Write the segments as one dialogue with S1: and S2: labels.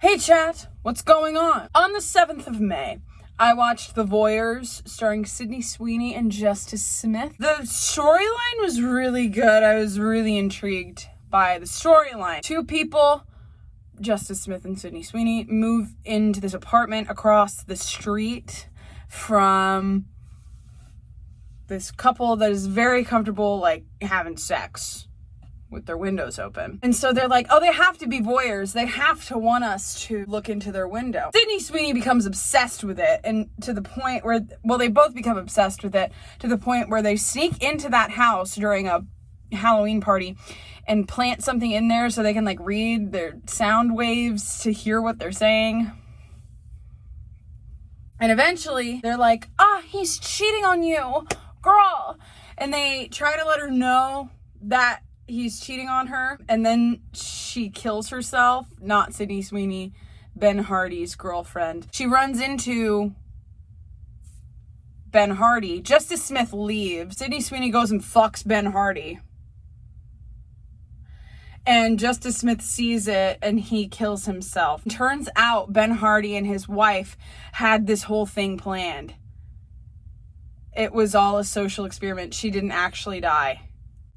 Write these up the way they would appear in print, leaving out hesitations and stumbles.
S1: Hey chat, what's going on? On the 7th of May, I watched The Voyeurs, starring Sydney Sweeney and Justice Smith. The storyline was really good. I was really intrigued by the storyline. Two people, Justice Smith and Sydney Sweeney, move into this apartment across the street from this couple that is very comfortable, like, having sex with their windows open. And so they're like, oh, they have to be voyeurs. They have to want us to look into their window. Sydney Sweeney becomes obsessed with it, and to the point where, well, they both become obsessed with it to the point where they sneak into that house during a Halloween party and plant something in there so they can, like, read their sound waves to hear what they're saying. And eventually they're like, he's cheating on you, girl. And they try to let her know that he's cheating on her, and then she kills herself. Not Sydney Sweeney, Ben Hardy's girlfriend. She runs into Ben Hardy. Justice Smith leaves. Sydney Sweeney goes and fucks Ben Hardy. And Justice Smith sees it and he kills himself. Turns out Ben Hardy and his wife had this whole thing planned. It was all a social experiment. She didn't actually die,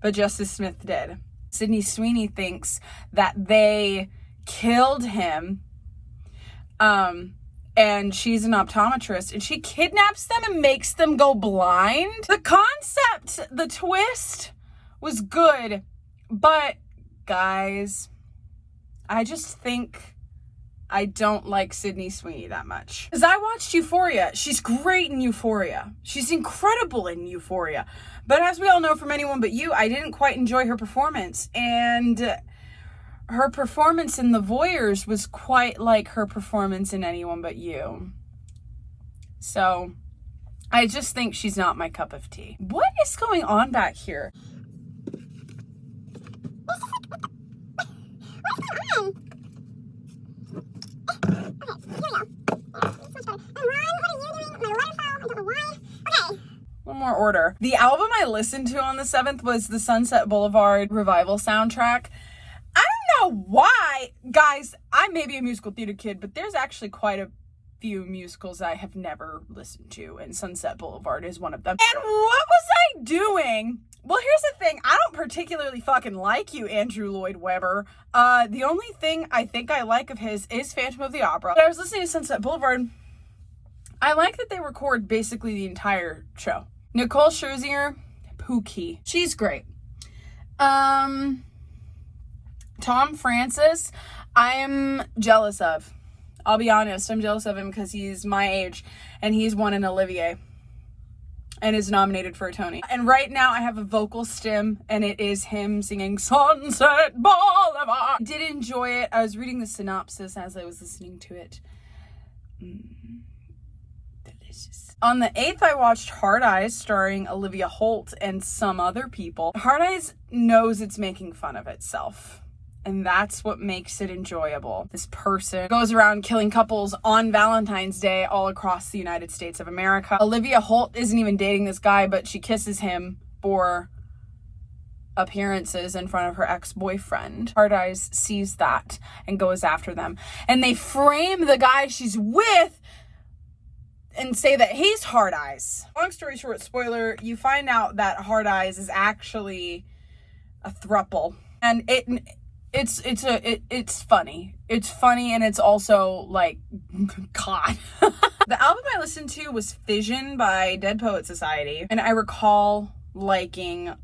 S1: but Justice Smith did. Sydney Sweeney thinks that they killed him, and she's an optometrist, and she kidnaps them and makes them go blind. The concept, the twist was good, but guys, I just think I don't like Sydney Sweeney that much. Because I watched Euphoria. She's great in Euphoria. She's incredible in Euphoria. But as we all know from Anyone But You, I didn't quite enjoy her performance. And her performance in The Voyeurs was quite like her performance in Anyone But You. So I just think she's not my cup of tea. What is going on back here? One more order. The album I listened to on the 7th was the Sunset Boulevard Revival soundtrack. I don't know why. Guys, I may be a musical theater kid, but there's actually quite a few musicals I have never listened to, and Sunset Boulevard is one of them. And what was I doing? Well, here's the thing. I don't particularly fucking like you, Andrew Lloyd Webber. The only thing I think I like of his is Phantom of the Opera. But I was listening to Sunset Boulevard. I like that they record basically the entire show. Nicole Scherzinger, Pookie. She's great. Tom Francis, I am jealous of. I'll be honest, I'm jealous of him because he's my age and he's won an Olivier and is nominated for a Tony. And right now I have a vocal stim and it is him singing Sunset Boulevard. I did enjoy it. I was reading the synopsis as I was listening to it. Delicious. On the 8th, I watched Hard Eyes, starring Olivia Holt and some other people. Hard Eyes knows it's making fun of itself, and that's what makes it enjoyable. This person goes around killing couples on Valentine's Day all across the United States of America. Olivia Holt isn't even dating this guy, but she kisses him for appearances in front of her ex-boyfriend. Hard Eyes sees that and goes after them. And they frame the guy she's with and say that he's Hard Eyes. Long story short, spoiler, you find out that Hard Eyes is actually a throuple. And it's funny. It's funny, and it's also like, God. The album I listened to was Fission by Dead Poet Society, and I recall liking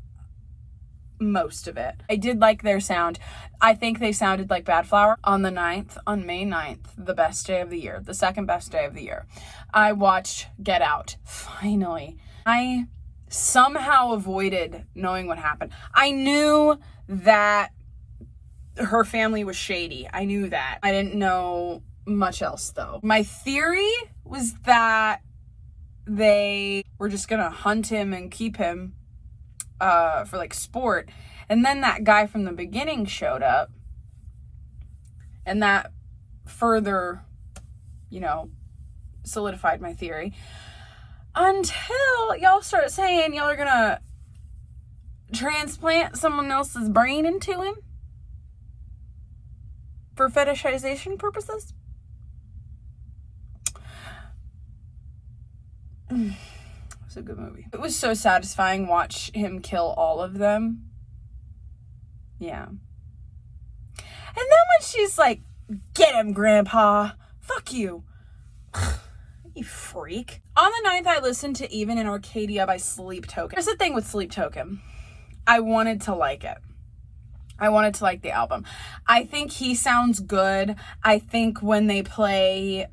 S1: most of it. I did like their sound. I think they sounded like Bad Flower. On the 9th, on May 9th, the best day of the year, the second best day of the year, I watched Get Out. Finally. I somehow avoided knowing what happened. I knew that her family was shady. I knew that. I didn't know much else though. My theory was that they were just gonna hunt him and keep him for like sport, and then that guy from the beginning showed up, and that further, solidified my theory, until y'all start saying y'all are gonna transplant someone else's brain into him. for fetishization purposes. It was a good movie. It was so satisfying watch him kill all of them. Yeah. And then when she's like, get him, Grandpa. Fuck you. You freak. On the 9th, I listened to Even in Arcadia by Sleep Token. Here's the thing with Sleep Token. I wanted to like it. I wanted to like the album. I think he sounds good. I think when they play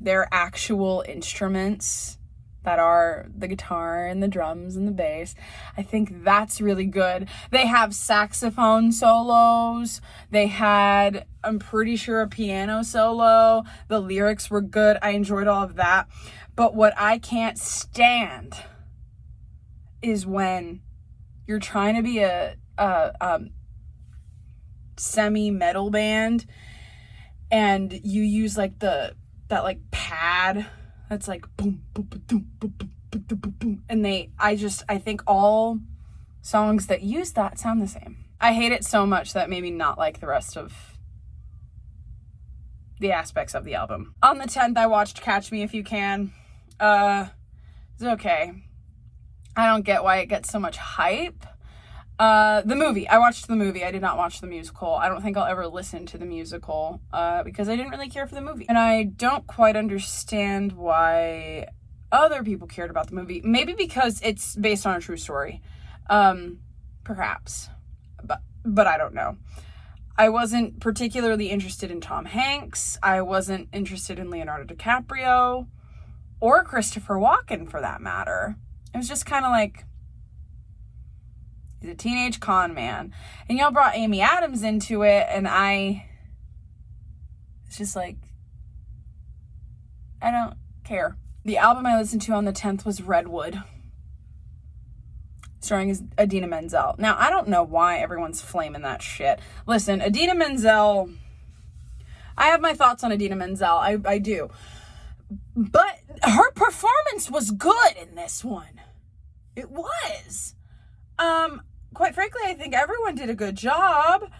S1: their actual instruments that are the guitar and the drums and the bass, I think that's really good. They have saxophone solos. They had, I'm pretty sure, a piano solo. The lyrics were good. I enjoyed all of that. But what I can't stand is when you're trying to be a semi-metal band and you use like that like pad that's like boom boom boom boom boom boom boom boom, and I think all songs that use that sound the same. I hate it so much that made me not like the rest of the aspects of the album. On the 10th, I watched Catch Me If You Can. It's okay. I don't get why it gets so much hype. The movie. I watched the movie. I did not watch the musical. I don't think I'll ever listen to the musical because I didn't really care for the movie. And I don't quite understand why other people cared about the movie. Maybe because it's based on a true story. Perhaps. But I don't know. I wasn't particularly interested in Tom Hanks. I wasn't interested in Leonardo DiCaprio or Christopher Walken for that matter. It was just kind of like, he's a teenage con man. And y'all brought Amy Adams into it, and it's just like, I don't care. The album I listened to on the 10th was Redwood, starring Idina Menzel. Now, I don't know why everyone's flaming that shit. Listen, Idina Menzel, I have my thoughts on Idina Menzel. I do. But her performance was good in this one. It was. Quite frankly, I think everyone did a good job,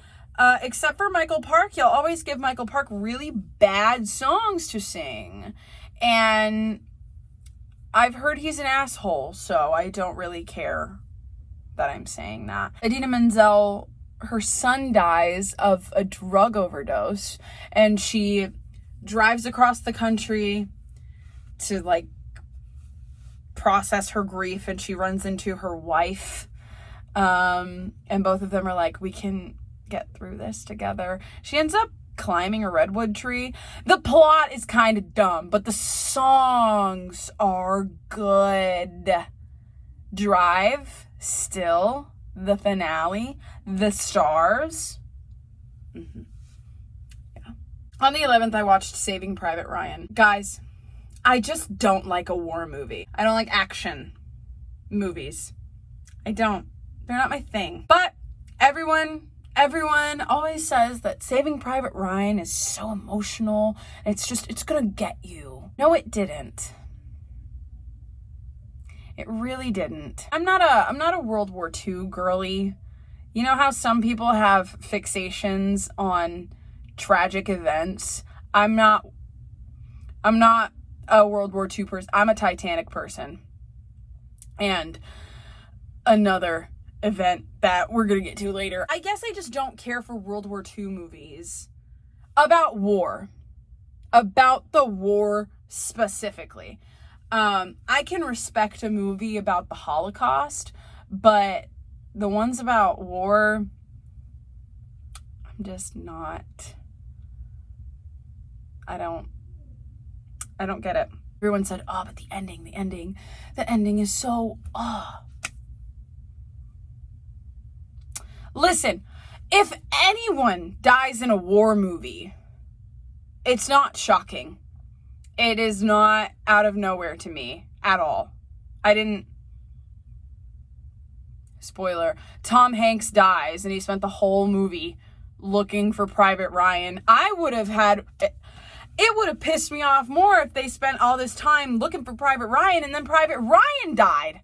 S1: except for Michael Park. Y'all always give Michael Park really bad songs to sing. And I've heard he's an asshole, so I don't really care that I'm saying that. Idina Menzel, her son dies of a drug overdose, and she drives across the country to, like, process her grief, and she runs into her wife, and both of them are like, we can get through this together. She ends up climbing a redwood tree. The plot is kind of dumb, but the songs are good. Drive, Still, the finale, The Stars. Mm-hmm. Yeah. On the 11th, I watched Saving Private Ryan. Guys, I just don't like a war movie. I don't like action movies. I don't. They're not my thing. But everyone always says that Saving Private Ryan is so emotional. It's gonna get you. No, it didn't. It really didn't. I'm not a World War II girly. You know how some people have fixations on tragic events? I'm not a World War II person. I'm a Titanic person. And another event that we're gonna get to later. I guess I just don't care for World War II movies about war. About the war specifically. I can respect a movie about the Holocaust, but the ones about war, I'm just not. I don't get it. Everyone said, oh, but the ending is so, Listen, if anyone dies in a war movie, it's not shocking. It is not out of nowhere to me at all. Spoiler, Tom Hanks dies and he spent the whole movie looking for Private Ryan. It would have pissed me off more if they spent all this time looking for Private Ryan and then Private Ryan died.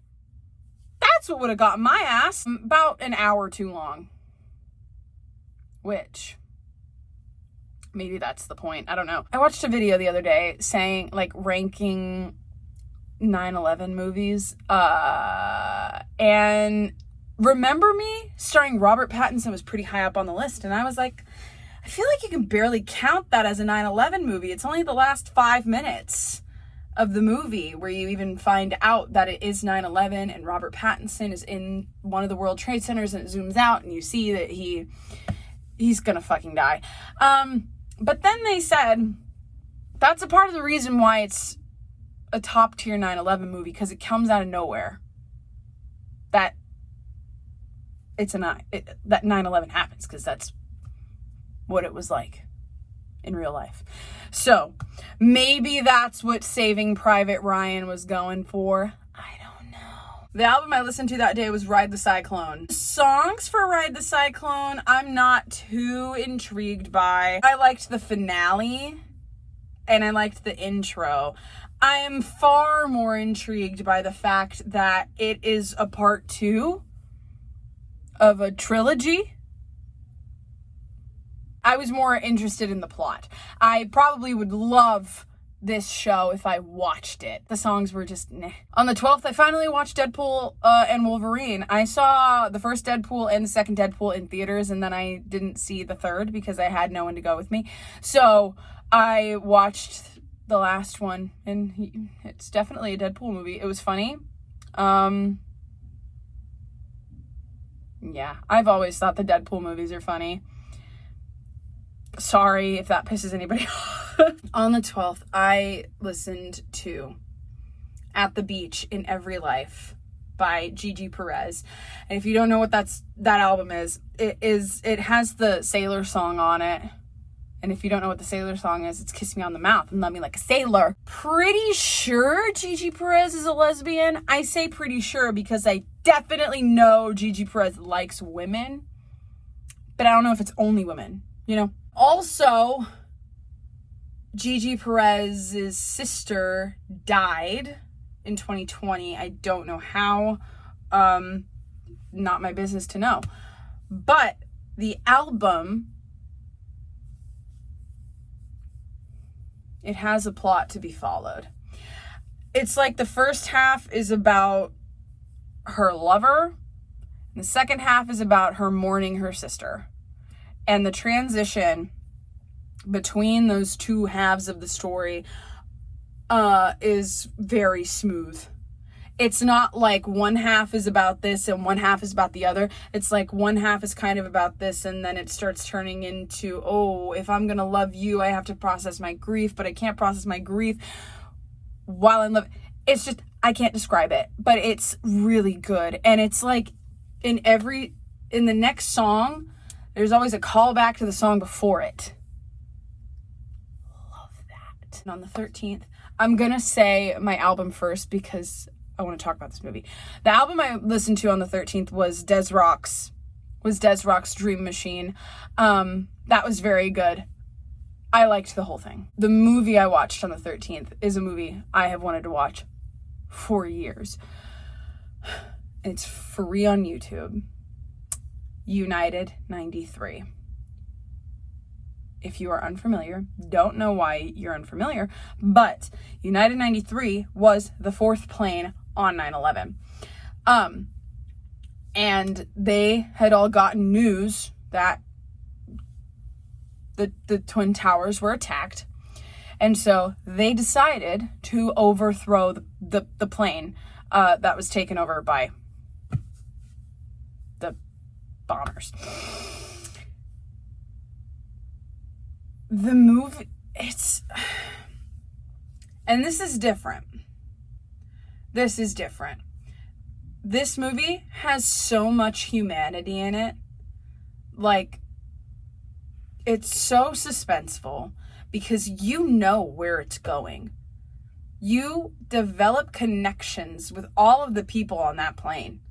S1: That's what would have gotten my ass. About an hour too long. which maybe that's the point. I don't know. I watched a video the other day saying, like, ranking 9/11 movies. And Remember Me, starring Robert Pattinson, was pretty high up on the list. And I was like, I feel like you can barely count that as a 9/11 movie. It's only the last 5 minutes of the movie where you even find out that it is 9/11 and Robert Pattinson is in one of the World Trade Centers, and it zooms out and you see that he's gonna fucking die. But then they said that's a part of the reason why it's a top tier 9/11 movie, because it comes out of nowhere that that 9/11 happens, because that's what it was like in real life. So maybe that's what Saving Private Ryan was going for. I don't know. The album I listened to that day was Ride the Cyclone. Songs for Ride the Cyclone, I'm not too intrigued by. I liked the finale and I liked the intro. I am far more intrigued by the fact that it is a part 2 of a trilogy. I was more interested in the plot. I probably would love this show if I watched it. The songs were just meh. On the 12th, I finally watched Deadpool and Wolverine. I saw the first Deadpool and the second Deadpool in theaters, and then I didn't see the third because I had no one to go with me. So I watched the last one, and it's definitely a Deadpool movie. It was funny. Yeah, I've always thought the Deadpool movies are funny. Sorry if that pisses anybody off. On the 12th, I listened to At the Beach in Every Life by Gigi Perez. And if you don't know what that album is, it has the Sailor song on it. And if you don't know what the Sailor song is, it's Kiss Me on the Mouth and Love Me Like a Sailor. Pretty sure Gigi Perez is a lesbian. I say pretty sure because I definitely know Gigi Perez likes women. But I don't know if it's only women, you know? Also, Gigi Perez's sister died in 2020. I don't know how. Not my business to know. But the album, it has a plot to be followed. It's like the first half is about her lover, and the second half is about her mourning her sister. And the transition between those two halves of the story is very smooth. It's not like one half is about this and one half is about the other. It's like one half is kind of about this, and then it starts turning into, oh, if I'm gonna love you, I have to process my grief, but I can't process my grief while in love. It's just, I can't describe it, but it's really good. And it's like in the next song, there's always a callback to the song before it. Love that. And on the 13th, I'm gonna say my album first because I want to talk about this movie. The album I listened to on the 13th was Des Rock's Dream Machine. That was very good. I liked the whole thing. The movie I watched on the 13th is a movie I have wanted to watch for years. It's free on YouTube. United 93. If you are unfamiliar, don't know why you're unfamiliar, but United 93 was the 4th plane on 9/11. And they had all gotten news that the Twin Towers were attacked. And so they decided to overthrow the plane that was taken over by the bombers. The movie, and this is different. This movie has so much humanity in it. Like, it's so suspenseful because you know where it's going. You develop connections with all of the people on that plane,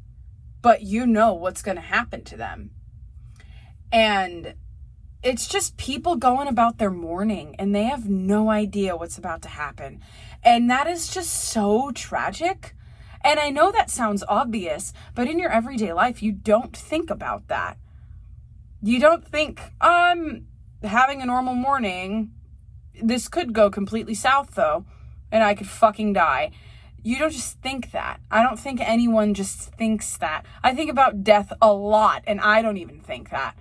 S1: but you know what's going to happen to them. And it's just people going about their mourning and they have no idea what's about to happen. And that is just so tragic. And I know that sounds obvious, but in your everyday life, you don't think about that. You don't think, I'm having a normal morning. This could go completely south, though, and I could fucking die. You don't just think that. I don't think anyone just thinks that. I think about death a lot, and I don't even think that.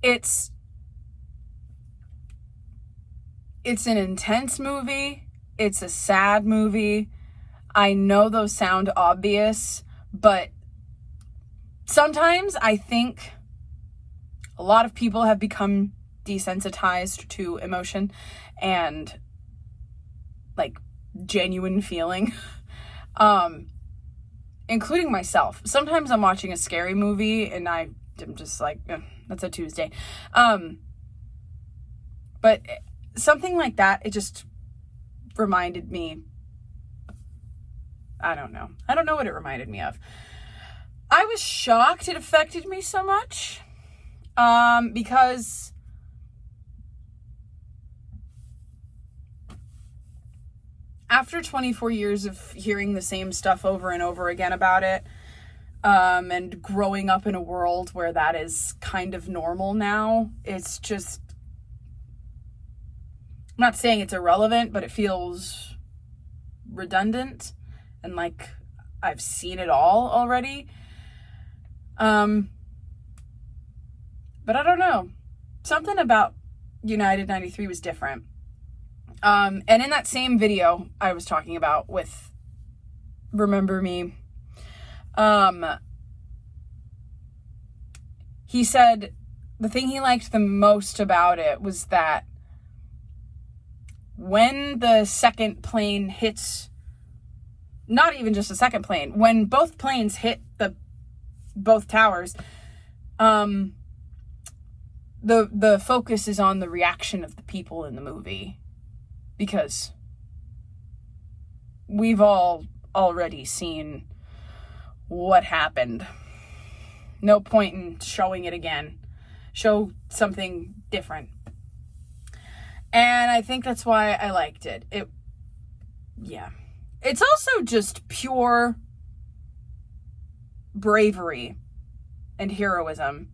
S1: It's an intense movie. It's a sad movie. I know those sound obvious, but sometimes I think a lot of people have become desensitized to emotion and like genuine feeling, including myself. Sometimes I'm watching a scary movie and I'm just like, that's a Tuesday. But something like that, it just reminded me, I don't know what it reminded me of. I was shocked it affected me so much, because after 24 years of hearing the same stuff over and over again about it, and growing up in a world where that is kind of normal now, it's just, I'm not saying it's irrelevant, but it feels redundant and like I've seen it all already. But I don't know. Something about United 93 was different. And in that same video I was talking about with Remember Me, he said the thing he liked the most about it was that when the second plane hits, not even just the second plane, when both planes hit both towers, the focus is on the reaction of the people in the movie, because we've all already seen what happened. No point in showing it again. Show something different. And I think that's why I liked it. Yeah. It's also just pure bravery and heroism,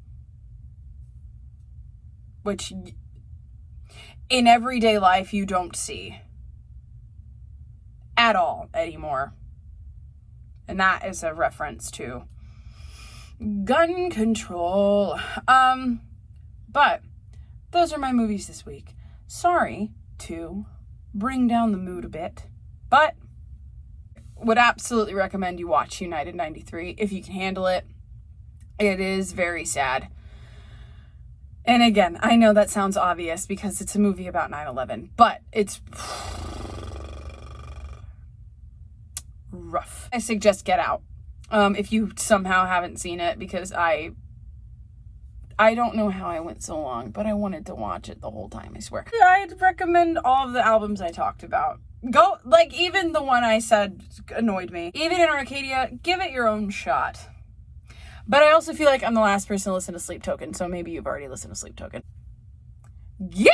S1: which in everyday life you don't see at all anymore. And that is a reference to gun control. But those are my movies this week. Sorry to bring down the mood a bit, but would absolutely recommend you watch United 93 if you can handle it. It is very sad. And again, I know that sounds obvious because it's a movie about 9/11, but it's rough. I suggest Get Out, if you somehow haven't seen it, because I don't know how I went so long, but I wanted to watch it the whole time, I swear. I'd recommend all of the albums I talked about. Go, like, even the one I said annoyed me. Even in Arcadia, give it your own shot. But I also feel like I'm the last person to listen to Sleep Token, so maybe you've already listened to Sleep Token. Yeah!